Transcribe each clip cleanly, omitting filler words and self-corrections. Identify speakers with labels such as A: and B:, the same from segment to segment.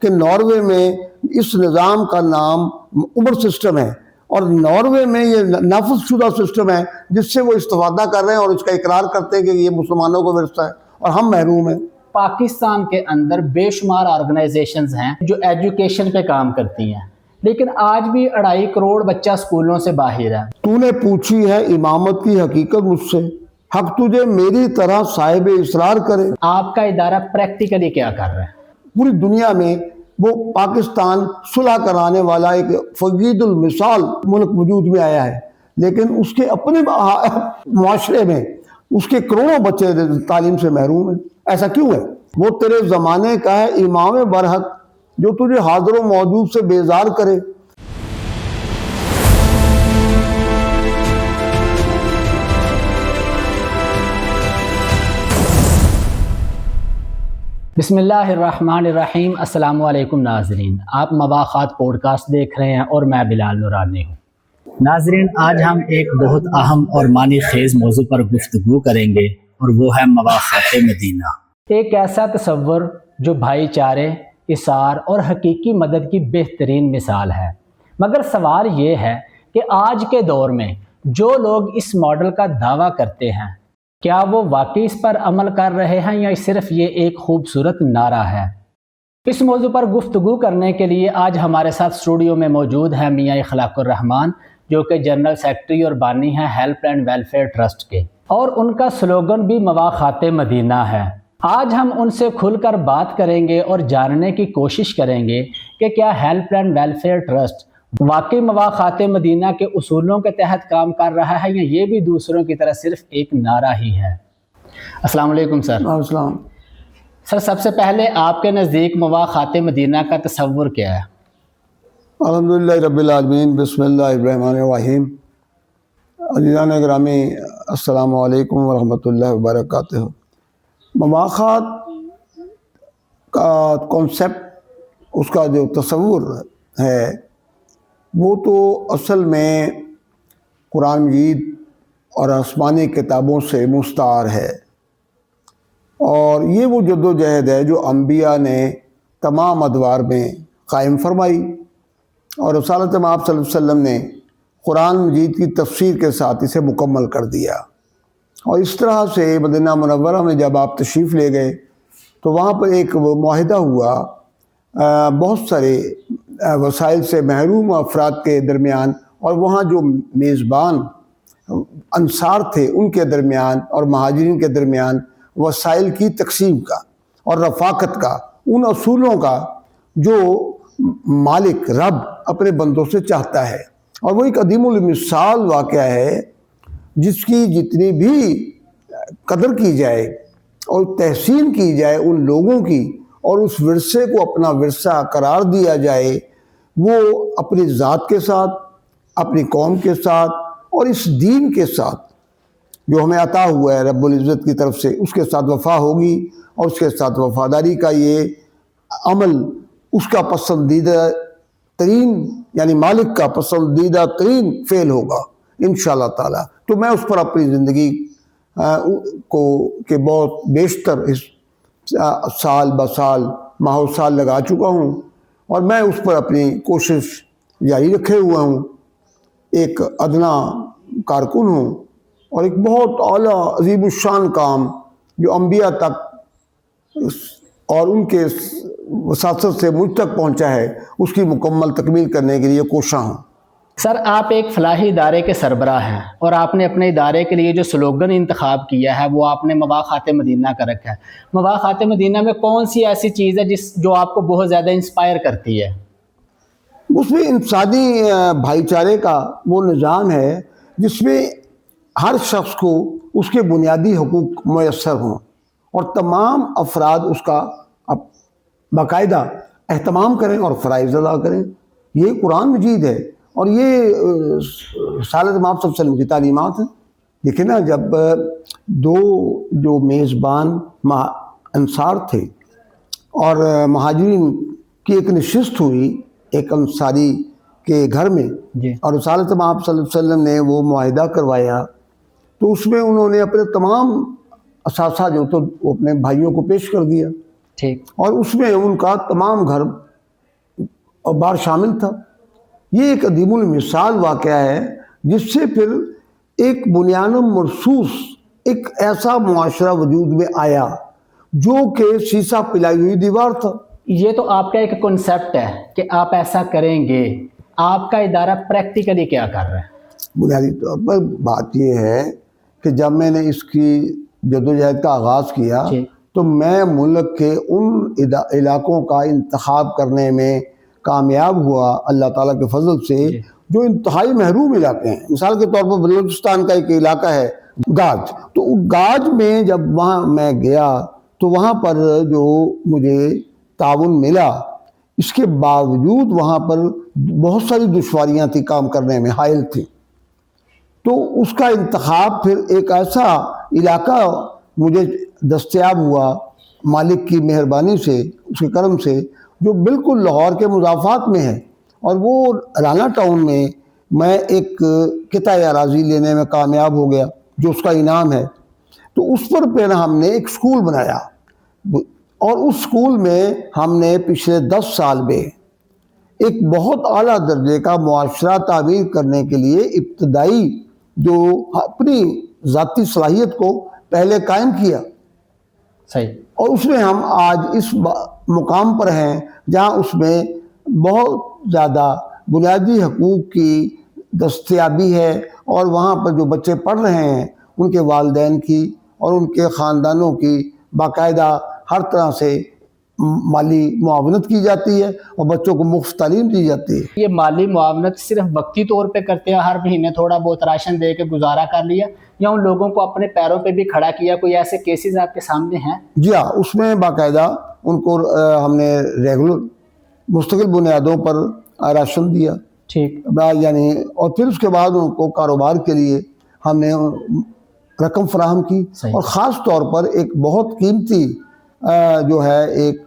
A: کہ ناروے میں اس نظام کا نام عمر سسٹم ہے، اور ناروے میں یہ نافذ شدہ سسٹم ہے جس سے وہ استفادہ کر رہے ہیں اور اس کا اقرار کرتے ہیں کہ یہ مسلمانوں کو ورثہ ہے اور ہم محروم ہیں۔
B: پاکستان کے اندر بے شمار آرگنائزیشنز ہیں جو ایجوکیشن پہ کام کرتی ہیں، لیکن آج بھی 2.5 کروڑ بچہ اسکولوں سے باہر ہے۔
A: تو نے پوچھی ہے امامت کی حقیقت مجھ سے، حق تجھے میری طرح صاحب اصرار کرے۔
B: آپ کا ادارہ پریکٹیکلی کیا کر رہا ہے؟
A: پوری دنیا میں وہ پاکستان صلح کرانے والا ایک فقید المثال ملک وجود میں آیا ہے، لیکن اس کے اپنے معاشرے میں اس کے کروڑوں بچے تعلیم سے محروم ہیں۔ ایسا کیوں ہے؟ وہ تیرے زمانے کا ہے امام برحق جو تجھے حاضر و موجود سے بیزار کرے۔
B: بسم اللہ الرحمن الرحیم۔ السلام علیکم ناظرین، آپ مواخات پوڈ کاسٹ دیکھ رہے ہیں اور میں بلال نورانی ہوں۔ ناظرین، آج ہم ایک بہت اہم اور معنی خیز موضوع پر گفتگو کریں گے اور وہ ہے مواخات مدینہ، ایک ایسا تصور جو بھائی چارے، اثار اور حقیقی مدد کی بہترین مثال ہے۔ مگر سوال یہ ہے کہ آج کے دور میں جو لوگ اس ماڈل کا دعویٰ کرتے ہیں، کیا وہ واقعی اس پر عمل کر رہے ہیں یا صرف یہ ایک خوبصورت نعرہ ہے؟ اس موضوع پر گفتگو کرنے کے لیے آج ہمارے ساتھ اسٹوڈیو میں موجود ہیں میاں اخلاق الرحمان، جو کہ جنرل سیکرٹری اور بانی ہیں ہیلپ اینڈ ویلفیئر ٹرسٹ کے، اور ان کا سلوگن بھی مواخات مدینہ ہے۔ آج ہم ان سے کھل کر بات کریں گے اور جاننے کی کوشش کریں گے کہ کیا ہیلپ اینڈ ویلفیئر ٹرسٹ واقعی مواخات مدینہ کے اصولوں کے تحت کام کر رہا ہے یا یہ بھی دوسروں کی طرح صرف ایک نعرہ ہی ہے۔ السلام علیکم سر۔
A: السلام۔
B: سر، سب سے پہلے آپ کے نزدیک مواخات مدینہ کا تصور کیا ہے؟
A: الحمدللہ رب العالمین، بسم اللہ الرحمن الرحیم۔ عزیزان گرامی، السلام علیکم ورحمۃ اللہ وبرکاتہ۔ مواخات کا کانسیپٹ، اس کا جو تصور ہے وہ تو اصل میں قرآن مجید اور آسمانی کتابوں سے مستعار ہے، اور یہ وہ جد و جہد ہے جو انبیاء نے تمام ادوار میں قائم فرمائی، اور رسالت آپ صلی اللہ علیہ وسلم نے قرآن مجید کی تفسیر کے ساتھ اسے مکمل کر دیا۔ اور اس طرح سے مدینہ منورہ میں جب آپ تشریف لے گئے تو وہاں پر ایک معاہدہ ہوا بہت سارے وسائل سے محروم افراد کے درمیان، اور وہاں جو میزبان انصار تھے ان کے درمیان اور مہاجرین کے درمیان وسائل کی تقسیم کا اور رفاقت کا، ان اصولوں کا جو مالک رب اپنے بندوں سے چاہتا ہے۔ اور وہ ایک عظیم المثال واقعہ ہے جس کی جتنی بھی قدر کی جائے اور تحسین کی جائے ان لوگوں کی، اور اس ورثے کو اپنا ورثہ قرار دیا جائے، وہ اپنی ذات کے ساتھ، اپنی قوم کے ساتھ اور اس دین کے ساتھ جو ہمیں عطا ہوا ہے رب العزت کی طرف سے، اس کے ساتھ وفا ہوگی، اور اس کے ساتھ وفاداری کا یہ عمل اس کا پسندیدہ ترین، یعنی مالک کا پسندیدہ ترین فعل ہوگا انشاءاللہ تعالی۔ تو میں اس پر اپنی زندگی کے بہت بیشتر سال بسال ماہ و سال لگا چکا ہوں، اور میں اس پر اپنی کوشش جاری رکھے ہوا ہوں۔ ایک ادنا کارکن ہوں، اور ایک بہت اعلیٰ عظیم الشان کام جو انبیاء تک اور ان کے وساطت سے مجھ تک پہنچا ہے، اس کی مکمل تکمیل کرنے کے لیے کوشاں ہوں۔
B: سر، آپ ایک فلاحی ادارے کے سربراہ ہیں، اور آپ نے اپنے ادارے کے لیے جو سلوگن انتخاب کیا ہے وہ آپ نے مواخات مدینہ کا رکھا ہے۔ مواخات مدینہ میں کون سی ایسی چیز ہے جو آپ کو بہت زیادہ انسپائر کرتی ہے؟
A: اس میں انسانی بھائی چارے کا وہ نظام ہے جس میں ہر شخص کو اس کے بنیادی حقوق میسر ہوں، اور تمام افراد اس کا باقاعدہ اہتمام کریں اور فرائض ادا کریں۔ یہ قرآن مجید ہے، اور یہ رسالت آپ صلی اللہ علیہ وسلم کی تعلیمات ہیں۔ دیکھیں نا، جب دو جو میزبان انصار تھے اور مہاجرین کی ایک نشست ہوئی ایک انصاری کے گھر میں، اور رسالت آپ صلی اللہ علیہ وسلم نے وہ معاہدہ کروایا، تو اس میں انہوں نے اپنے تمام اثاثہ جو تو اپنے بھائیوں کو پیش کر دیا،
B: ٹھیک،
A: اور اس میں ان کا تمام گھر اور بار شامل تھا۔ یہ ایک عدیم المثال واقعہ ہے جس سے پھر ایک بنیاد مرصوص ایک ایسا معاشرہ وجود میں آیا جو کہ سیسا پلائی ہوئی دیوار تھا۔
B: یہ تو آپ کا ایک کنسیپٹ ہے کہ آپ ایسا کریں گے، آپ کا ادارہ پریکٹیکلی کیا کر رہا ہے؟
A: بنیادی طور پر بات یہ ہے کہ جب میں نے اس کی جدوجہد کا آغاز کیا
B: جی
A: تو میں ملک کے ان علاقوں کا انتخاب کرنے میں کامیاب ہوا اللہ تعالیٰ کے فضل سے
B: جی
A: جو انتہائی محروم علاقے ہیں۔ مثال کے طور پر بلوچستان کا ایک علاقہ ہے گاج، تو گاج میں جب وہاں میں گیا تو وہاں پر جو مجھے تعاون ملا، اس کے باوجود وہاں پر بہت ساری دشواریاں تھیں، کام کرنے میں حائل تھی۔ تو اس کا انتخاب پھر ایک ایسا علاقہ مجھے دستیاب ہوا مالک کی مہربانی سے، اس کے کرم سے، جو بالکل لاہور کے مضافات میں ہے، اور وہ رانا ٹاؤن میں ایک قطع اراضی لینے میں کامیاب ہو گیا جو اس کا انعام ہے۔ تو اس پر پھر ہم نے ایک سکول بنایا، اور اس سکول میں ہم نے پچھلے 10 سال میں ایک بہت اعلیٰ درجے کا معاشرہ تعمیر کرنے کے لیے ابتدائی جو اپنی ذاتی صلاحیت کو پہلے قائم کیا،
B: صحیح،
A: اور اس میں ہم آج اس مقام پر ہیں جہاں اس میں بہت زیادہ بنیادی حقوق کی دستیابی ہے، اور وہاں پر جو بچے پڑھ رہے ہیں ان کے والدین کی اور ان کے خاندانوں کی باقاعدہ ہر طرح سے مالی معاونت کی جاتی ہے اور بچوں کو مفت تعلیم دی جاتی ہے۔
B: یہ مالی معاونت صرف وقتی طور پہ کرتے ہیں، ہر مہینے تھوڑا بہت راشن دے کے گزارا کر لیا، یا ان لوگوں کو اپنے پیروں پہ بھی کھڑا کیا؟ کوئی ایسے کیسز آپ کے سامنے ہیں؟
A: جی ہاں، اس میں باقاعدہ ان کو ہم نے ریگولر مستقل بنیادوں پر راشن دیا،
B: ٹھیک،
A: یعنی، اور پھر اس کے بعد ان کو کاروبار کے لیے ہم نے رقم فراہم کی،
B: صحیح،
A: اور خاص طور پر ایک بہت قیمتی جو ہے ایک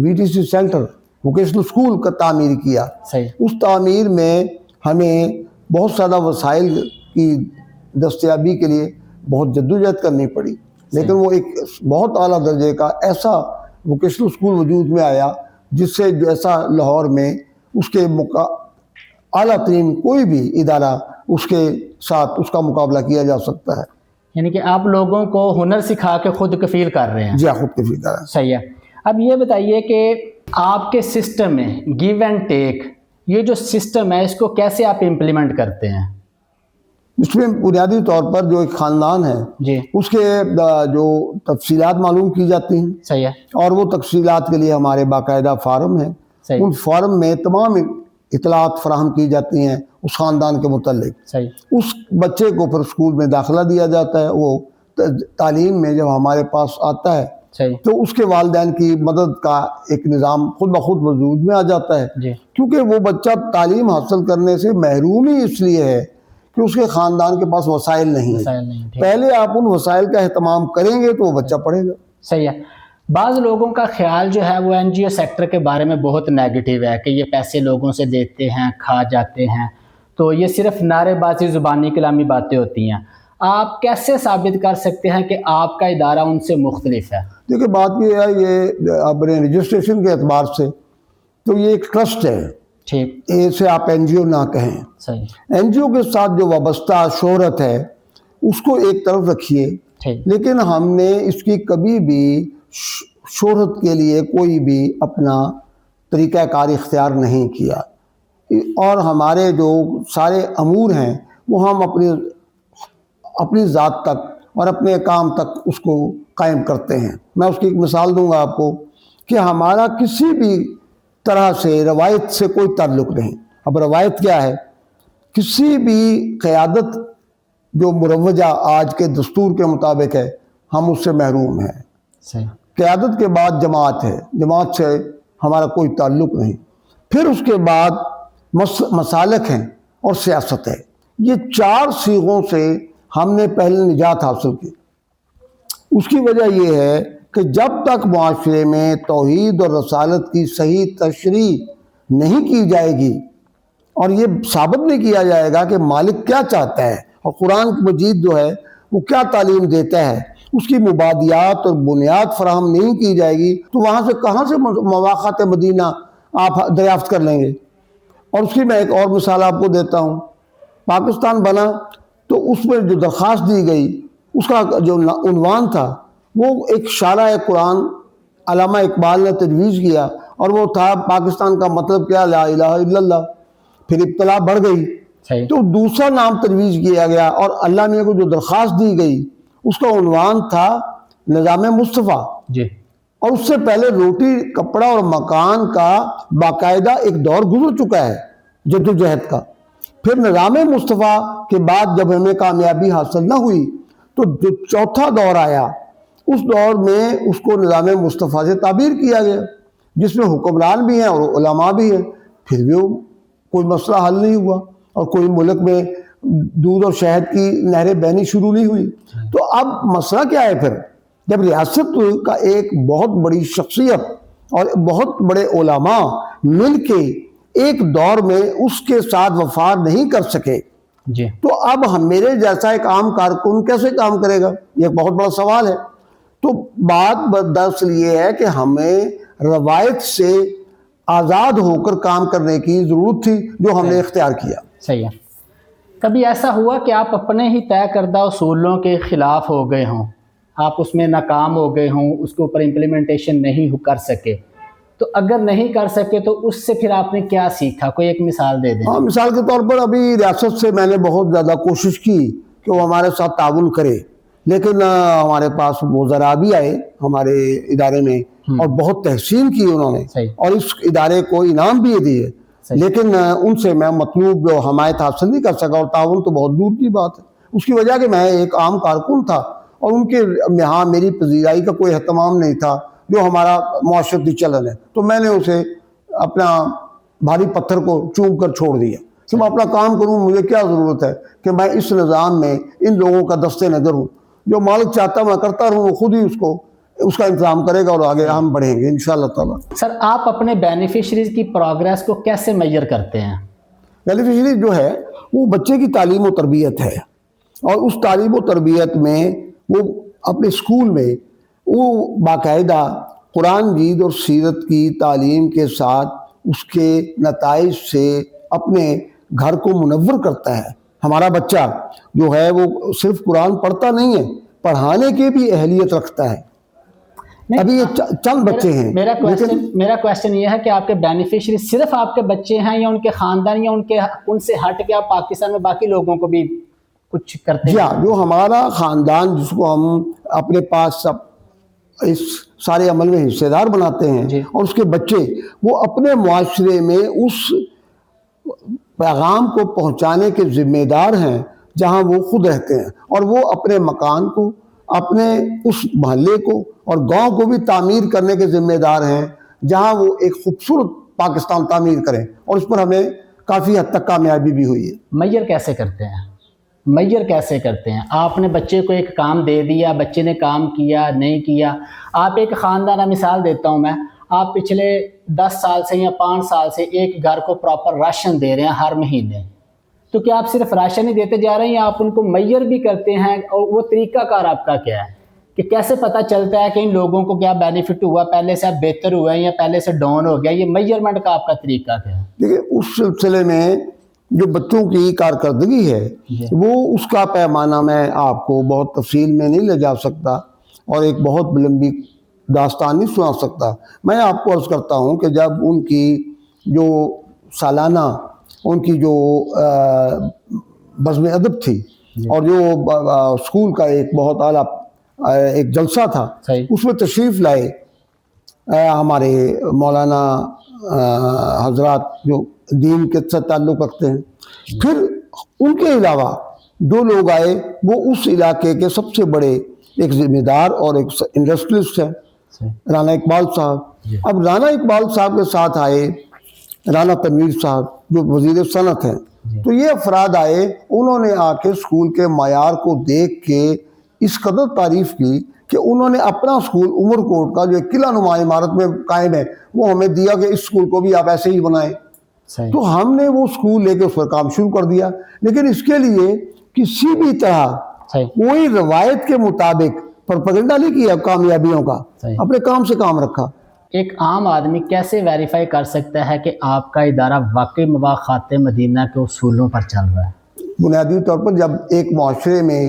A: VTC سینٹر ووکیشنل اسکول کا تعمیر کیا۔
B: صحیح،
A: اس تعمیر میں ہمیں بہت زیادہ وسائل کی دستیابی کے لیے بہت جدوجہد کرنی پڑی، لیکن وہ ایک بہت اعلیٰ درجے کا ایسا ووکیشنل اسکول وجود میں آیا جس سے جیسا لاہور میں اس کے اعلیٰ ترین کوئی بھی ادارہ اس کے ساتھ اس کا مقابلہ کیا جا سکتا ہے۔
B: یعنی کہ آپ لوگوں کو ہنر سکھا کے خود کفیل کر رہے ہیں؟
A: جی ہاں، خود کی فکر ہے۔
B: صحیح ہے۔ اب یہ بتائیے کہ آپ کے سسٹم میں گیو اینڈ ٹیک، یہ جو سسٹم ہے اس کو کیسے آپ امپلیمنٹ کرتے ہیں؟
A: اس میں بنیادی طور پر جو ایک خاندان ہے
B: جی،
A: اس کے جو تفصیلات معلوم کی جاتی ہیں،
B: صحیح ہے،
A: اور وہ تفصیلات کے لیے ہمارے باقاعدہ فارم ہیں،
B: صحیح،
A: ان فارم میں تمام اطلاعات فراہم کی جاتی ہیں اس خاندان کے متعلق۔
B: صحیح،
A: اس بچے کو پھر اسکول میں داخلہ دیا جاتا ہے، وہ تعلیم میں جب ہمارے پاس آتا ہے
B: صحیح،
A: تو اس کے والدین کی مدد کا ایک نظام خود بخود وجود میں آ جاتا ہے،
B: جی،
A: کیونکہ وہ بچہ تعلیم حاصل کرنے سے محروم ہی اس لیے ہے کہ اس کے خاندان کے پاس وسائل نہیں ہیں۔
B: مسائل نہیں، ٹھیک،
A: پہلے آپ ان وسائل کا اہتمام کریں گے تو وہ بچہ پڑھے گا۔
B: صحیح ہے۔ بعض لوگوں کا خیال جو ہے وہ NGO سیکٹر کے بارے میں بہت نیگیٹیو ہے کہ یہ پیسے لوگوں سے دیتے ہیں، کھا جاتے ہیں، تو یہ صرف نعرے بازی زبانی کلامی باتیں ہوتی ہیں۔ آپ کیسے ثابت کر سکتے ہیں کہ آپ کا ادارہ ان سے مختلف ہے؟
A: دیکھیں، بات یہ ہے، یہ اپنے رجسٹریشن کے اعتبار سے تو یہ ایک ٹرسٹ ہے،
B: ٹھیک،
A: اسے آپ NGO نہ کہیں۔
B: صحیح،
A: NGO کے ساتھ جو وابستہ شہرت ہے اس کو ایک طرف رکھیے،
B: ٹھیک،
A: لیکن ہم نے اس کی کبھی بھی شہرت کے لیے کوئی بھی اپنا طریقہ کار اختیار نہیں کیا، اور ہمارے جو سارے امور ہیں وہ ہم اپنی ذات تک اور اپنے کام تک اس کو قائم کرتے ہیں۔ میں اس کی ایک مثال دوں گا آپ کو کہ ہمارا کسی بھی طرح سے روایت سے کوئی تعلق نہیں۔ اب روایت کیا ہے؟ کسی بھی قیادت جو مروجہ آج کے دستور کے مطابق ہے ہم اس سے محروم ہیں۔
B: صحیح،
A: قیادت کے بعد جماعت ہے، جماعت سے ہمارا کوئی تعلق نہیں، پھر اس کے بعد مسالک ہیں اور سیاست ہے۔ یہ 4 صیغوں سے ہم نے پہلے نجات حاصل کی۔ اس کی وجہ یہ ہے کہ جب تک معاشرے میں توحید اور رسالت کی صحیح تشریح نہیں کی جائے گی اور یہ ثابت نہیں کیا جائے گا کہ مالک کیا چاہتا ہے اور قرآن مجید جو ہے وہ کیا تعلیم دیتا ہے، اس کی مبادیات اور بنیاد فراہم نہیں کی جائے گی، تو وہاں سے کہاں سے مواقعات مدینہ آپ دریافت کر لیں گے۔ اور اس کی میں ایک اور مثال آپ کو دیتا ہوں۔ پاکستان بنا تو اس میں جو درخواست دی گئی اس کا جو عنوان تھا وہ ایک شارح قرآن علامہ اقبال نے تجویز کیا، اور وہ تھا پاکستان کا مطلب کیا، لا الہ الا اللہ۔ پھر ابتلا بڑھ گئی
B: صحیح
A: تو دوسرا نام تجویز کیا گیا، اور اللہ میاں کو جو درخواست دی گئی اس کا عنوان تھا نظام مصطفیٰ۔
B: جی
A: اور اس سے پہلے روٹی کپڑا اور مکان کا باقاعدہ ایک دور گزر چکا ہے جدوجہد کا۔ پھر نظام مصطفیٰ کے بعد جب ہمیں کامیابی حاصل نہ ہوئی تو جو چوتھا دور آیا، اس دور میں اس کو نظام مصطفیٰ سے تعبیر کیا گیا، جس میں حکمران بھی ہیں اور علماء بھی ہیں۔ پھر بھی کوئی مسئلہ حل نہیں ہوا، اور کوئی ملک میں دودھ اور شہد کی نہریں بہنی شروع نہیں ہوئی۔ تو اب مسئلہ کیا ہے پھر؟ جب ریاست کا ایک بہت بڑی شخصیت اور بہت بڑے علماء مل کے ایک دور میں اس کے ساتھ وفا نہیں کر سکے،
B: جی
A: تو اب میرے جیسا ایک عام کارکن کیسے کام کرے گا؟ یہ ایک بہت بڑا سوال ہے۔ تو بات دراصل یہ ہے کہ ہمیں روایت سے آزاد ہو کر کام کرنے کی ضرورت تھی، جو ہم نے اختیار کیا۔
B: صحیح ہے۔ کبھی ایسا ہوا کہ آپ اپنے ہی طے کردہ اصولوں کے خلاف ہو گئے ہوں، آپ اس میں ناکام ہو گئے ہوں، اس کے اوپر امپلیمنٹیشن نہیں کر سکے؟ تو اگر نہیں کر سکے تو اس سے پھر آپ نے کیا سیکھا؟ کوئی ایک مثال دے دیں۔
A: ہاں، مثال کے طور پر ابھی ریاست سے میں نے بہت زیادہ کوشش کی کہ وہ ہمارے ساتھ تعاون کرے، لیکن ہمارے پاس وزراء بھی آئے ہمارے ادارے میں اور بہت تحسین کی انہوں نے،
B: صحیح
A: اور اس ادارے کو انعام بھی دیے، لیکن ان سے میں مطلوب جو حمایت حاصل نہیں کر سکا، اور تعاون تو بہت دور کی بات ہے۔ اس کی وجہ کہ میں ایک عام کارکن تھا، اور ان کے یہاں میری پذیرائی کا کوئی اہتمام نہیں تھا، جو ہمارا معاشرتی چلن ہے۔ تو میں نے اسے اپنا بھاری پتھر کو چوم کر چھوڑ دیا کہ میں اپنا کام کروں، مجھے کیا ضرورت ہے کہ میں اس نظام میں ان لوگوں کا دست نظر ہوں، جو مالک چاہتا میں کرتا رہوں، وہ خود ہی اس کا انتظام کرے گا، اور آگے ہم بڑھیں گے انشاءاللہ تعالیٰ۔
B: سر، آپ اپنے بینیفیشریز کی پروگریس کو کیسے میجر کرتے ہیں؟
A: بینیفیشری جو ہے وہ بچے کی تعلیم و تربیت ہے، اور اس تعلیم و تربیت میں وہ اپنے اسکول میں وہ باقاعدہ قرآن مجید اور سیرت کی تعلیم کے ساتھ اس کے نتائج سے اپنے گھر کو منور کرتا ہے۔ ہمارا بچہ جو ہے وہ صرف قرآن پڑھتا نہیں ہے، پڑھانے کی بھی اہلیت رکھتا ہے۔ ابھی یہ چند بچے ہیں۔
B: میرا کویسچن یہ ہے کہ آپ کے بینیفیشری صرف آپ کے بچے ہیں، یا ان کے خاندان، یا ان سے ہٹ کے آپ پاکستان میں باقی لوگوں کو بھی کچھ کرتے ہیں؟
A: جی، جو ہمارا خاندان جس کو ہم اپنے پاس اس سارے عمل میں حصے دار بناتے ہیں، اور اس کے بچے وہ اپنے معاشرے میں اس پیغام کو پہنچانے کے ذمہ دار ہیں جہاں وہ خود رہتے ہیں، اور وہ اپنے مکان کو، اپنے اس محلے کو اور گاؤں کو بھی تعمیر کرنے کے ذمہ دار ہیں، جہاں وہ ایک خوبصورت پاکستان تعمیر کریں، اور اس پر ہمیں کافی حد تک کامیابی بھی ہوئی ہے۔
B: میجر کیسے کرتے ہیں؟ میجر کیسے کرتے ہیں؟ آپ نے بچے کو ایک کام دے دیا، بچے نے کام کیا نہیں کیا، آپ ایک خاندانہ مثال دیتا ہوں میں، آپ پچھلے 10 سال سے یا 5 سال سے ایک گھر کو پراپر راشن دے رہے ہیں ہر مہینے، تو کیا آپ صرف راشن ہی دیتے جا رہے ہیں، یا آپ ان کو میجر بھی کرتے ہیں؟ اور وہ طریقہ کار آپ کا کیا ہے کہ کیسے پتہ چلتا ہے کہ ان لوگوں کو کیا بینیفٹ ہوا، پہلے سے اب بہتر ہوا ہے یا پہلے سے ڈاؤن ہو گیا؟ یہ میجرمنٹ کا آپ کا طریقہ کیا ہے؟
A: دیکھیں، اس سلسلے میں جو بچوں کی کارکردگی ہے وہ اس کا پیمانہ میں آپ کو بہت تفصیل میں نہیں لے جا سکتا، اور ایک بہت لمبی داستان نہیں سنا سکتا۔ میں آپ کو عرض کرتا ہوں کہ جب ان کی جو سالانہ ان کی جو بزم ادب تھی، اور جو اسکول کا ایک بہت اعلیٰ ایک جلسہ تھا، اس میں تشریف لائے ہمارے مولانا حضرات جو دین کے ساتھ تعلق رکھتے ہیں۔ پھر ان کے علاوہ جو لوگ آئے وہ اس علاقے کے سب سے بڑے ایک ذمہ دار اور ایک انڈسٹریلسٹ ہیں، رانا اقبال صاحب۔ اب رانا اقبال صاحب کے ساتھ آئے رانا تنویر صاحب جو وزیر صنعت ہیں، تو یہ افراد آئے، انہوں نے آ کے اسکول کے معیار کو دیکھ کے اس قدر تعریف کی کہ انہوں نے اپنا اسکول عمر کوٹ کا جو ایک قلعہ نما عمارت میں قائم ہے وہ ہمیں دیا کہ اس اسکول کو بھی آپ ایسے ہی بنائیں۔ تو ہم نے وہ اسکول لے کے اس پر کام شروع کر دیا، لیکن اس کے لیے کسی بھی طرح کوئی روایت کے مطابق پروپیگنڈا نہیں کیا کامیابیوں کا، اپنے کام سے کام رکھا۔
B: ایک عام آدمی کیسے ویریفائی کر سکتا ہے کہ آپ کا ادارہ واقعی مواخات مدینہ کے اصولوں پر چل رہا ہے؟
A: بنیادی طور پر جب ایک معاشرے میں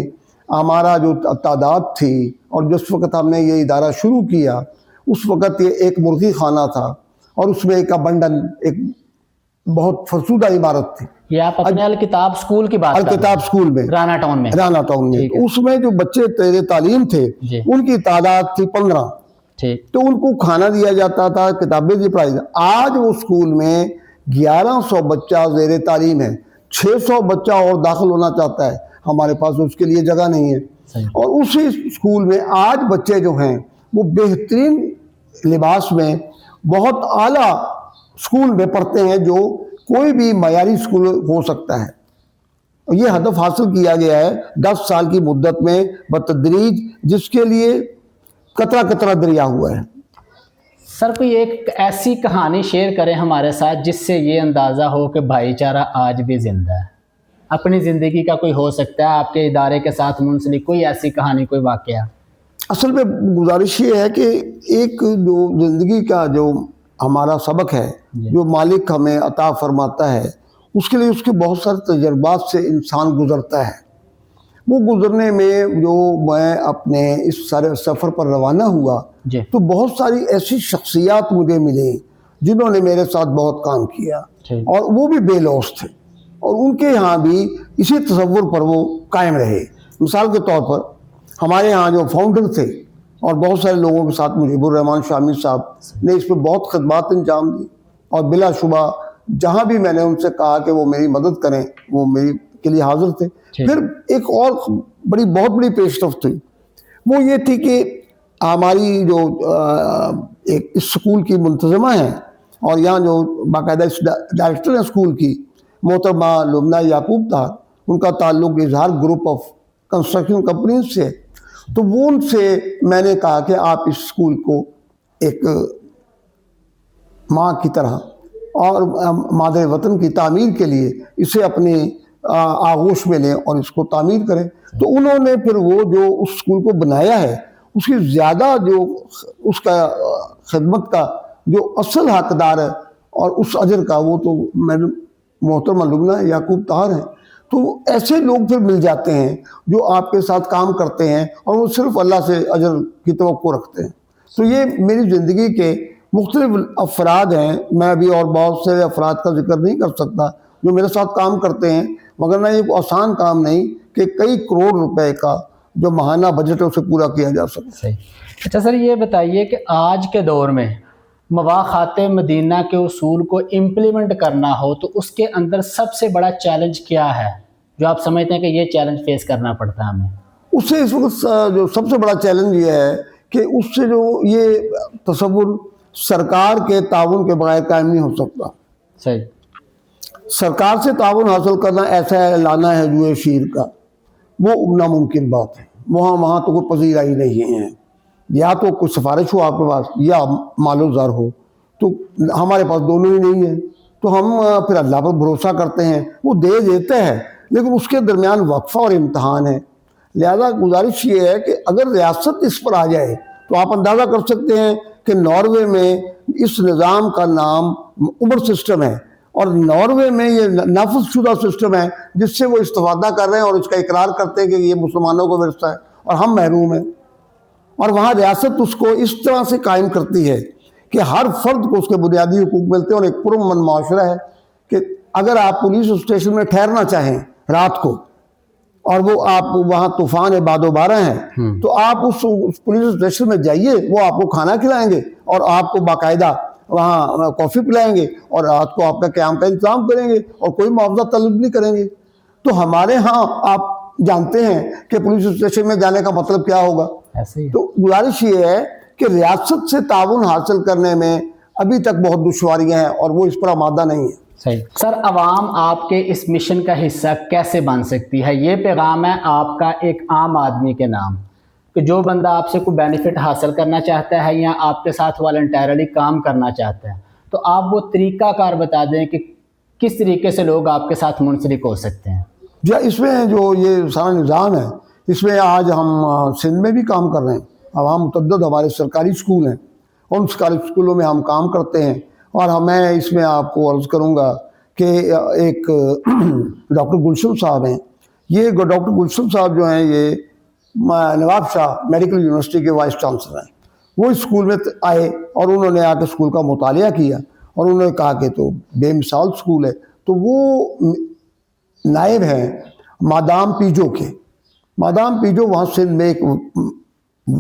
A: ہمارا جو تعداد تھی اور جس وقت ہم نے یہ ادارہ شروع کیا اس وقت یہ ایک مرغی خانہ تھا اور اس میں ایک ابنڈن ایک بہت فرسودہ عمارت تھی.
B: یہ آپ اپنے الکتاب اسکول کی بات کر رہے ہیں؟
A: الکتاب اسکول میں
B: رانا ٹاؤن میں.
A: رانا ٹاؤن میں.
B: ٹھیک ہے.
A: اس میں جو بچے تیرے تعلیم تھے
B: جی.
A: ان کی تعداد تھی 15.
B: ٹھیک.
A: تو ان کو کھانا دیا جاتا تھا, کتابیں دی پڑھائی. آج وہ اسکول میں 1100 بچہ زیر تعلیم ہے, 600 بچہ اور داخل ہونا چاہتا ہے, ہمارے پاس اس کے لیے جگہ نہیں ہے.
B: صحیح.
A: اور اسی اسکول میں آج بچے جو ہیں وہ بہترین لباس میں بہت اعلیٰ اسکول میں پڑھتے ہیں جو کوئی بھی معیاری اسکول ہو سکتا ہے. یہ ہدف حاصل کیا گیا ہے 10 سال کی مدت میں بتدریج, جس کے لیے قطرہ قطرہ دریا ہوا ہے.
B: سر کوئی ایک ایسی کہانی شیئر کریں ہمارے ساتھ جس سے یہ اندازہ ہو کہ بھائی چارہ آج بھی زندہ ہے. اپنی زندگی کا کوئی ہو سکتا ہے آپ کے ادارے کے ساتھ منسلک کوئی ایسی کہانی, کوئی واقعہ.
A: اصل میں گزارش یہ ہے کہ ایک جو زندگی کا جو ہمارا سبق ہے جو مالک ہمیں عطا فرماتا ہے, اس کے لیے اس کے بہت سارے تجربات سے انسان گزرتا ہے. وہ گزرنے میں جو میں اپنے اس سارے سفر پر روانہ ہوا
B: جی.
A: تو بہت ساری ایسی شخصیات مجھے ملیں جنہوں نے میرے ساتھ بہت کام کیا اور وہ بھی بے لوث تھے, اور ان کے یہاں بھی اسی تصور پر وہ قائم رہے. مثال کے طور پر ہمارے ہاں جو فاؤنڈر تھے اور بہت سارے لوگوں کے ساتھ مجیب الرحمان شامی صاحب نے اس پہ بہت خدمات انجام دی, اور بلا شبہ جہاں بھی میں نے ان سے کہا کہ وہ میری مدد کریں وہ میری کے لیے حاضر تھے. پھر ایک اور بہت بڑی پیش رفت تھی, وہ یہ تھی کہ ہماری جو ایک اسکول کی منتظمہ ہیں اور یہاں جو باقاعدہ ڈائریکٹر ہیں اسکول کی محترمہ لبنہ یعقوب طاہر, ان کا تعلق اظہار گروپ آف کنسٹرکشن کمپنیز سے. تو وہ ان سے میں نے کہا کہ آپ اس اسکول کو ایک ماں کی طرح اور مادر وطن کی تعمیر کے لیے اسے اپنے آغوش میں لیں اور اس کو تعمیر کریں. تو انہوں نے پھر وہ جو اس اسکول کو بنایا ہے اس کی زیادہ جو اس کا خدمت کا جو اصل حقدار ہے اور اس اجر کا وہ تو محترمہ لبنہ یعقوب طاہر ہیں. تو ایسے لوگ پھر مل جاتے ہیں جو آپ کے ساتھ کام کرتے ہیں اور وہ صرف اللہ سے اجر کی توقع رکھتے ہیں. تو یہ میری زندگی کے مختلف افراد ہیں, میں ابھی اور بہت سے افراد کا ذکر نہیں کر سکتا جو میرے ساتھ کام کرتے ہیں, مگر نہ یہ آسان کام نہیں کہ کئی کروڑ روپے کا جو ماہانہ بجٹ ہے اسے پورا کیا جا سکے.
B: اچھا سر, یہ بتائیے کہ آج کے دور میں مواخات مدینہ کے اصول کو امپلیمنٹ کرنا ہو تو اس کے اندر سب سے بڑا چیلنج کیا ہے جو آپ سمجھتے ہیں کہ یہ چیلنج فیس کرنا پڑتا ہے ہمیں؟
A: اس سے اس وقت جو سب سے بڑا چیلنج یہ ہے کہ اس سے جو یہ تصور سرکار کے تعاون کے بغیر قائم نہیں ہو سکتا.
B: صحیح.
A: سرکار سے تعاون حاصل کرنا ایسا ہے لانا ہے جوئے شیر کا, وہ ناممکن بات ہے. وہاں تو کوئی پذیرا ہی نہیں ہے, یا تو کوئی سفارش ہو آپ کے پاس یا مال و زر ہو, تو ہمارے پاس دونوں ہی نہیں ہیں. تو ہم پھر اللہ پر بھروسہ کرتے ہیں, وہ دے دیتے ہیں لیکن اس کے درمیان وقفہ اور امتحان ہے. لہذا گزارش یہ ہے کہ اگر ریاست اس پر آ جائے تو آپ اندازہ کر سکتے ہیں کہ ناروے میں اس نظام کا نام عمر سسٹم ہے, اور ناروے میں یہ نافذ شدہ سسٹم ہے جس سے وہ استفادہ کر رہے ہیں اور اس کا اقرار کرتے ہیں کہ یہ مسلمانوں کو ورثہ ہے اور ہم محروم ہیں. اور وہاں ریاست اس کو اس طرح سے قائم کرتی ہے کہ ہر فرد کو اس کے بنیادی حقوق ملتے ہیں, اور ایک پرامن معاشرہ ہے کہ اگر آپ پولیس اسٹیشن میں ٹھہرنا چاہیں رات کو اور وہ آپ وہاں طوفان باد و بارہ ہیں تو آپ اس پولیس اسٹیشن میں جائیے, وہ آپ کو کھانا کھلائیں گے اور آپ کو باقاعدہ وہاں کافی پلائیں گے اور رات کو آپ کا قیام کا انتظام کریں گے اور کوئی معاوضہ طلب نہیں کریں گے. تو ہمارے ہاں آپ جانتے ہیں کہ پولیس اسٹیشن میں جانے کا مطلب کیا ہوگا. تو گزارش یہ ہے کہ ریاست سے تعاون حاصل کرنے میں ابھی تک بہت دشواریاں ہیں اور وہ اس پر آمادہ نہیں ہے.
B: صحیح. سر, عوام آپ کے اس مشن کا حصہ کیسے بن سکتی ہے؟ یہ پیغام ہے آپ کا ایک عام آدمی کے نام کہ جو بندہ آپ سے کوئی بینیفٹ حاصل کرنا چاہتا ہے یا آپ کے ساتھ والنٹیرلی کام کرنا چاہتا ہے تو آپ وہ طریقہ کار بتا دیں کہ کس طریقے سے لوگ آپ کے ساتھ منسلک ہو سکتے ہیں.
A: جی, اس میں جو یہ سارا نظام ہے اس میں آج ہم سندھ میں بھی کام کر رہے ہیں. وہاں متعدد ہمارے سرکاری اسکول ہیں اور ان سرکاری اسکولوں میں ہم کام کرتے ہیں. اور میں اس میں آپ کو عرض کروں گا کہ ایک ڈاکٹر گلشن صاحب ہیں. یہ ڈاکٹر گلشن صاحب جو ہیں یہ نواب شاہ میڈیکل یونیورسٹی کے وائس چانسلر ہیں. وہ اسکول میں آئے اور انہوں نے آ کے اسکول کا مطالعہ کیا اور انہوں نے کہا کہ تو بے مثال اسکول ہے. تو وہ نائب ہیں مادام پیجو کے. مادام پیجو وہاں سندھ میں ایک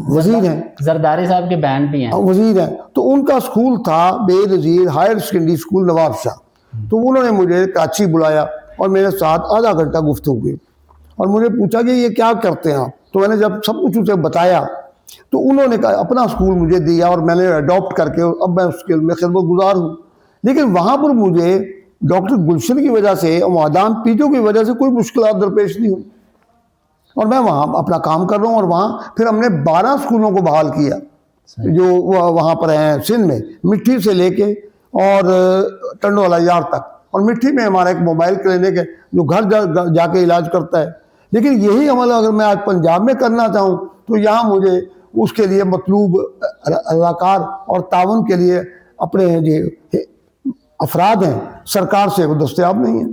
A: وزیر ہیں,
B: زرداری صاحب کے بہن بھی ہیں,
A: وزیر ہیں. تو ان کا اسکول تھا بے نظیر ہائر سیکنڈری اسکول نواب شاہ. تو انہوں نے مجھے کراچی بلایا اور میرے ساتھ آدھا گھنٹہ گفتگو کی اور مجھے پوچھا کہ یہ کیا کرتے ہیں آپ. تو میں نے جب سب کچھ اسے بتایا تو انہوں نے کہا اپنا اسکول مجھے دیا اور میں نے اڈاپٹ کر کے اب میں اس کے میں خدمت گزار ہوں. لیکن وہاں پر مجھے ڈاکٹر گلشن کی وجہ سے اور مادام پیجو کی وجہ سے کوئی مشکلات درپیش نہیں ہوئی اور میں وہاں اپنا کام کر رہا ہوں. اور وہاں پھر ہم نے 12 اسکولوں کو بحال کیا جو وہاں پر ہیں سندھ میں, مٹھی سے لے کے اور ٹنڈو والا یار تک. اور مٹھی میں ہمارا ایک موبائل کلینک ہے جو گھر جا کے علاج کرتا ہے. لیکن یہی عمل اگر میں آج پنجاب میں کرنا چاہوں تو یہاں مجھے اس کے لیے مطلوب اداکار اور تعاون کے لیے اپنے جو افراد ہیں سرکار سے وہ دستیاب نہیں ہیں.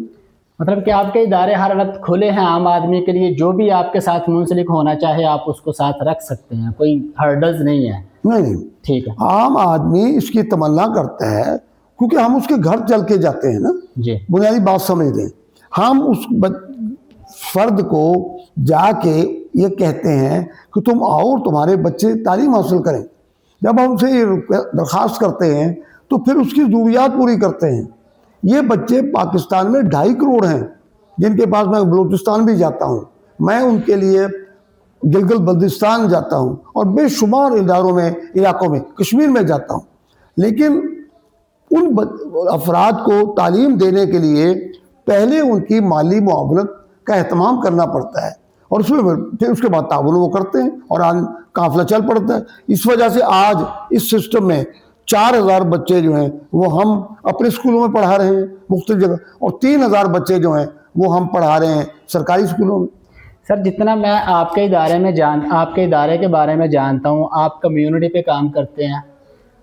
B: مطلب کہ آپ کے ادارے ہر وقت کھلے ہیں عام آدمی کے لیے, جو بھی آپ کے ساتھ منسلک ہونا چاہے آپ اس کو ساتھ رکھ سکتے ہیں, کوئی ہرڈلز نہیں ہے؟
A: نہیں,
B: ٹھیک ہے.
A: عام آدمی اس کی تمنا کرتا ہے کیونکہ ہم اس کے گھر چل کے جاتے ہیں نا.
B: جی,
A: بنیادی بات سمجھ لیں, ہم اس فرد کو جا کے یہ کہتے ہیں کہ تم آؤ اور تمہارے بچے تعلیم حاصل کریں. جب ہم سے یہ درخواست کرتے ہیں تو پھر اس کی ضروریات پوری کرتے ہیں. یہ بچے پاکستان میں 2.5 کروڑ ہیں جن کے پاس, میں بلوچستان بھی جاتا ہوں, میں ان کے لیے گلگت بلتستان جاتا ہوں اور بے شمار اداروں میں علاقوں میں کشمیر میں جاتا ہوں. لیکن ان افراد کو تعلیم دینے کے لیے پہلے ان کی مالی معاونت کا اہتمام کرنا پڑتا ہے اور اس میں پھر اس کے بعد تعاون وہ کرتے ہیں اور قافلہ چل پڑتا ہے. اس وجہ سے آج اس سسٹم میں 4000 بچے جو ہیں وہ ہم اپنے اسکولوں میں پڑھا رہے ہیں مختلف جگہ, اور 3000 بچے جو ہیں وہ ہم پڑھا رہے ہیں سرکاری اسکولوں میں.
B: سر جتنا میں آپ کے ادارے کے بارے میں جانتا ہوں, آپ کمیونٹی پہ کام کرتے ہیں,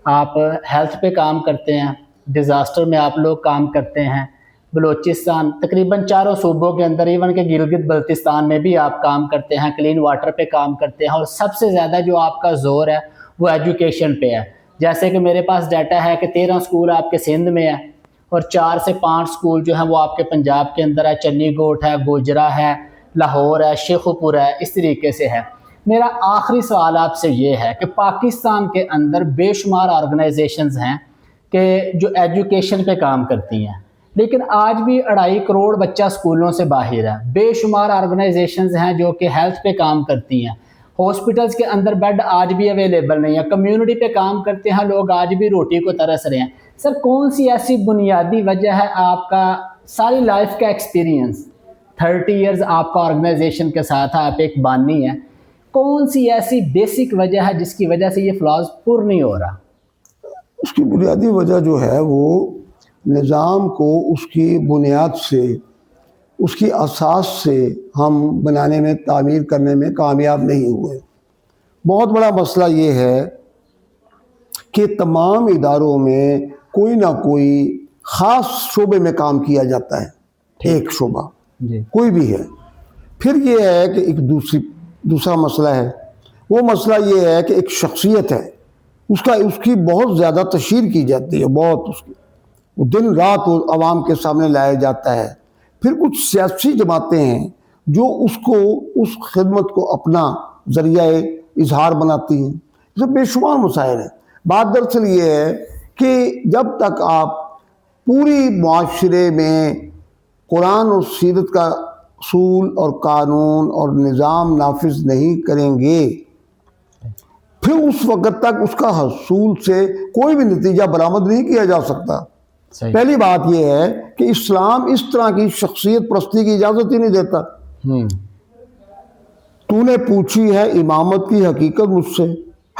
B: آپ ہیلتھ پہ کام کرتے ہیں, ڈیزاسٹر میں آپ لوگ کام کرتے ہیں. بلوچستان تقریباً 4 صوبوں کے اندر, ایون کہ گلگت بلتستان میں بھی آپ کام کرتے ہیں, کلین واٹر پہ کام کرتے ہیں, اور سب سے زیادہ جو آپ کا زور ہے وہ ایجوکیشن پہ ہے. جیسے کہ میرے پاس ڈیٹا ہے کہ 13 اسکول آپ کے سندھ میں ہیں اور 4 سے 5 اسکول جو ہیں وہ آپ کے پنجاب کے اندر ہے, چنی گوٹ ہے, گوجرا ہے, لاہور ہے, شیخوپور ہے, اس طریقے سے ہے. میرا آخری سوال آپ سے یہ ہے کہ پاکستان کے اندر بے شمار آرگنائزیشنز ہیں کہ جو ایجوکیشن پہ کام کرتی ہیں, لیکن آج بھی 2.5 کروڑ بچہ اسکولوں سے باہر ہے. بے شمار آرگنائزیشنز ہیں جو کہ ہیلتھ پہ کام کرتی ہیں, ہاسپٹلس کے اندر بیڈ آج بھی اویلیبل نہیں ہے, کمیونٹی پہ کام کرتے ہیں لوگ آج بھی روٹی کو ترس رہے ہیں. سر کون سی ایسی بنیادی وجہ ہے, آپ کا ساری لائف کا ایکسپیرینس 30 ایئرز آپ کا آرگنائزیشن کے ساتھ ہے, آپ ایک بانی ہیں, کون سی ایسی بیسک وجہ ہے جس کی وجہ سے یہ فلاز پر نہیں ہو رہا؟
A: اس کی بنیادی وجہ جو ہے وہ نظام کو اس کی بنیاد سے, اس کی اساس سے ہم بنانے میں, تعمیر کرنے میں کامیاب نہیں ہوئے. بہت بڑا مسئلہ یہ ہے کہ تمام اداروں میں کوئی نہ کوئی خاص شعبے میں کام کیا جاتا ہے, ایک شعبہ کوئی بھی ہے. پھر یہ ہے کہ ایک دوسرا مسئلہ ہے, وہ مسئلہ یہ ہے کہ ایک شخصیت ہے, اس کی بہت زیادہ تشہیر کی جاتی ہے, بہت اس کی دن رات وہ عوام کے سامنے لایا جاتا ہے. پھر کچھ سیاسی جماعتیں ہیں جو اس خدمت کو اپنا ذریعہ اظہار بناتی ہیں. یہ بے شمار مسائل ہیں. بات دراصل یہ ہے کہ جب تک آپ پوری معاشرے میں قرآن اور سیرت کا اصول اور قانون اور نظام نافذ نہیں کریں گے, پھر اس وقت تک اس کا حصول سے کوئی بھی نتیجہ برآمد نہیں کیا جا سکتا. پہلی بات یہ ہے کہ اسلام اس طرح کی شخصیت پرستی کی اجازت ہی نہیں دیتا. تو نے پوچھی ہے امامت کی حقیقت مجھ سے,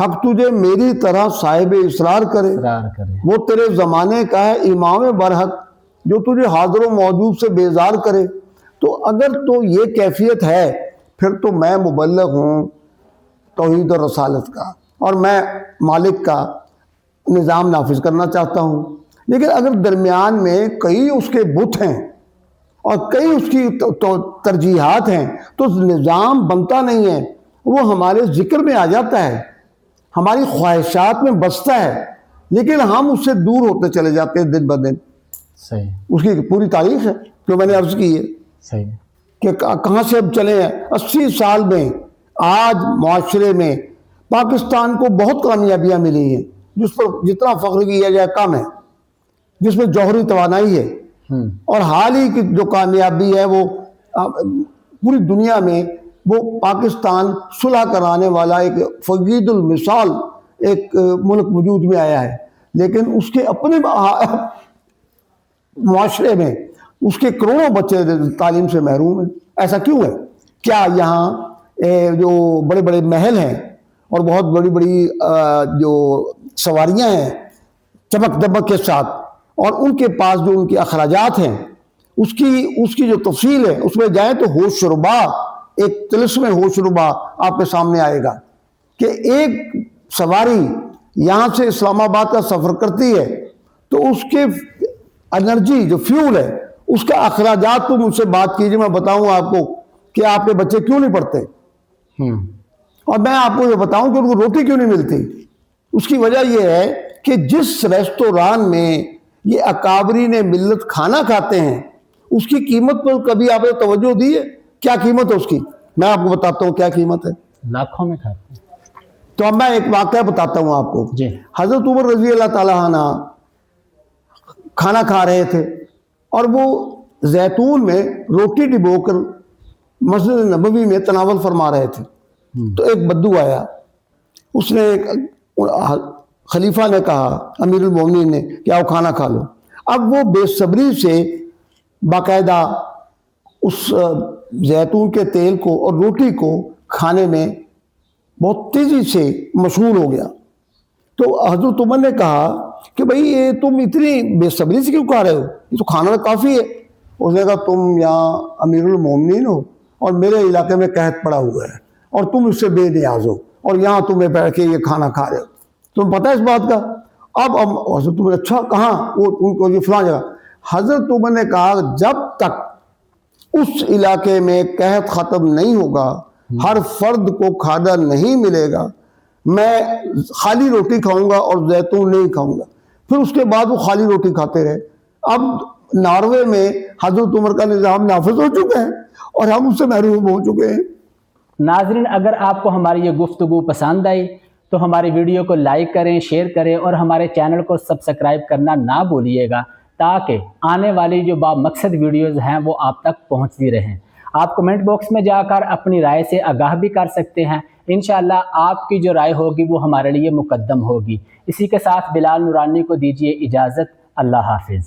A: حق تجھے میری طرح صاحب اصرار کرے. وہ تیرے زمانے کا ہے امام برحق جو تجھے حاضر و موجود سے بیزار کرے. تو اگر تو یہ کیفیت ہے پھر تو میں مبلغ ہوں توحید و رسالت کا, اور میں مالک کا نظام نافذ کرنا چاہتا ہوں، لیکن اگر درمیان میں کئی اس کے بت ہیں اور کئی اس کی ترجیحات ہیں تو نظام بنتا نہیں ہے، وہ ہمارے ذکر میں آ جاتا ہے، ہماری خواہشات میں بستا ہے، لیکن ہم اس سے دور ہوتے چلے جاتے ہیں دن بدن۔
B: صحیح،
A: اس کی پوری تاریخ ہے جو میں نے عرض کی ہے
B: صحیح،
A: کہ کہاں سے اب چلے ہیں۔ 80 سال میں آج معاشرے میں پاکستان کو بہت کامیابیاں ملی ہیں، جس پر جتنا فخر کیا جائے کم ہے، جس میں جوہری توانائی ہے، اور حال ہی کی جو کامیابی ہے وہ پوری دنیا میں وہ پاکستان صلح کرانے والا ایک فقید المثال ایک ملک وجود میں آیا ہے، لیکن اس کے اپنے معاشرے میں اس کے کروڑوں بچے تعلیم سے محروم ہیں۔ ایسا کیوں ہے؟ کیا یہاں جو بڑے بڑے محل ہیں اور بہت بڑی بڑی جو سواریاں ہیں چمک دمک کے ساتھ، اور ان کے پاس جو ان کے اخراجات ہیں اس کی جو تفصیل ہے اس میں جائیں تو ہوش ربا، ایک طلسم ہوش ربا آپ کے سامنے آئے گا کہ ایک سواری یہاں سے اسلام آباد کا سفر کرتی ہے تو اس کے انرجی جو فیول ہے اس کا اخراجات، تم مجھ سے بات کیجئے، میں بتاؤں آپ کو کہ آپ کے بچے کیوں نہیں پڑھتے، اور میں آپ کو یہ بتاؤں کہ ان کو روٹی کیوں نہیں ملتی۔ اس کی وجہ یہ ہے کہ جس ریستوران میں یہ اکابرین ملت کھانا کھاتے ہیں اس کی قیمت پر کبھی آپ نے توجہ دی ہے؟ کیا قیمت ہے اس کی؟ میں آپ کو بتاتا ہوں کیا قیمت ہے،
B: لاکھوں میں کھاتے ہیں۔
A: تو اب میں ایک واقعہ بتاتا ہوں آپ کو۔
B: جی،
A: حضرت عمر رضی اللہ تعالیٰ عنہ کھانا کھا رہے تھے اور وہ زیتون میں روٹی ڈبو کر مسجد نبوی میں تناول فرما رہے تھے، تو ایک بدو آیا، اس نے خلیفہ نے کہا، امیر المومنین نے، کہ آؤ کھانا کھا لو۔ اب وہ بے صبری سے باقاعدہ اس زیتون کے تیل کو اور روٹی کو کھانے میں بہت تیزی سے مشغول ہو گیا۔ تو حضرت عمر نے کہا کہ بھئی یہ تم اتنی بے صبری سے کیوں کھا رہے ہو، یہ تو کھانا کافی ہے۔ اس نے کہا تم یہاں امیر المومنین ہو اور میرے علاقے میں قحط پڑا ہوا ہے اور تم اس سے بے نیاز ہو، اور یہاں تمہیں بیٹھ کے یہ کھانا کھا رہے ہو، تم پتہ ہے اس بات کا؟ اب حضرت عمر، اچھا کہاں؟ وہ ان کو یہ فلاں جگہ۔ حضرت عمر نے کہا جب تک اس علاقے میں قحط ختم نہیں ہوگا، ہر فرد کو کھانا نہیں ملے گا، میں خالی روٹی کھاؤں گا اور زیتون نہیں کھاؤں گا۔ پھر اس کے بعد وہ خالی روٹی کھاتے رہے۔ اب ناروے میں حضرت عمر کا نظام نافذ ہو چکا ہے اور ہم اس سے محروم ہو چکے ہیں۔
B: ناظرین، اگر آپ کو ہماری یہ گفتگو پسند آئی تو ہماری ویڈیو کو لائک کریں، شیئر کریں اور ہمارے چینل کو سبسکرائب کرنا نہ بھولیے گا، تاکہ آنے والی جو با مقصد ویڈیوز ہیں وہ آپ تک پہنچتی رہیں۔ آپ کمنٹ باکس میں جا کر اپنی رائے سے آگاہ بھی کر سکتے ہیں، انشاءاللہ آپ کی جو رائے ہوگی وہ ہمارے لیے مقدم ہوگی۔ اسی کے ساتھ بلال نورانی کو دیجیے اجازت، اللہ حافظ۔